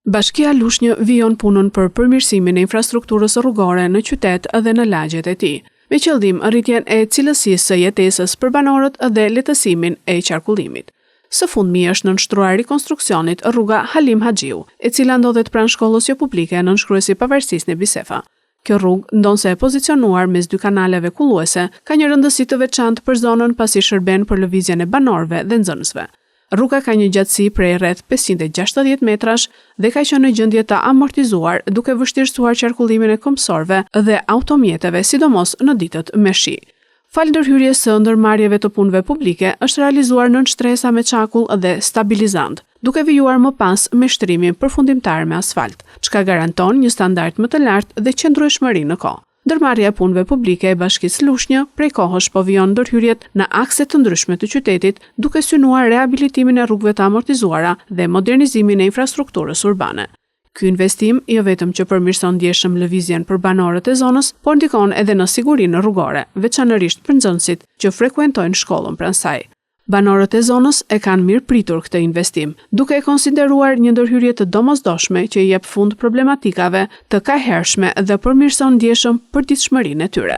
Bashkia Lushnjë vijon punën për përmirësimin e infrastrukturës rrugore në qytet dhe në lagjet e tij, me qëllim arritjen e cilësisë së jetesës për banorët dhe lehtësimin e qarkullimit. Së fundmi është nënshtruar rikonstruksionit rruga Halim Haxhiu, e cila ndodhet pranë shkollës jo publike në nënshkruesi pavarësisë në Bisefa. Kjo rrugë, ndonse e pozicionuar mes dy kanaleve kulluese, ka një rëndësi të veçantë për zonën pasi shërben për lëvizjen e banorëve dhe nxënësve. Rruga ka një gjatësi prej rreth 560 metrash dhe ka qenë në gjendje të amortizuar, duke vështirësuar qarkullimin e këmbësorëve dhe automjeteve, sidomos në ditët me shi. Fal ndërhyrjes së ndërmarrjeve të punëve publike, është realizuar nën shtresa me çakull dhe stabilizant, duke vijuar më pas me shtrimin përfundimtar me asfalt, çka garanton një standard më të lartë dhe qëndrueshmëri në kohë. Ndërmarrja e punëve publike e Bashkisë Lushnjë prej kohësh po vijon ndërhyrjet në akse të ndryshme të qytetit, duke synuar rehabilitimin e rrugëve të amortizuara dhe modernizimin e infrastrukturës urbane. Ky investim jo vetëm që përmirëson ndjeshëm lëvizjen për banorët e zonës, por ndikon edhe në sigurinë rrugore, veçanërisht për nxënësit që frekuentojnë shkollën pranë saj. Banorët e zonës e kanë mirë pritur këtë investim, duke e konsideruar një ndërhyrje të domosdoshme që i jep fund problematikave të kahershme dhe përmirëson ndjeshëm përditshmërinë e tyre.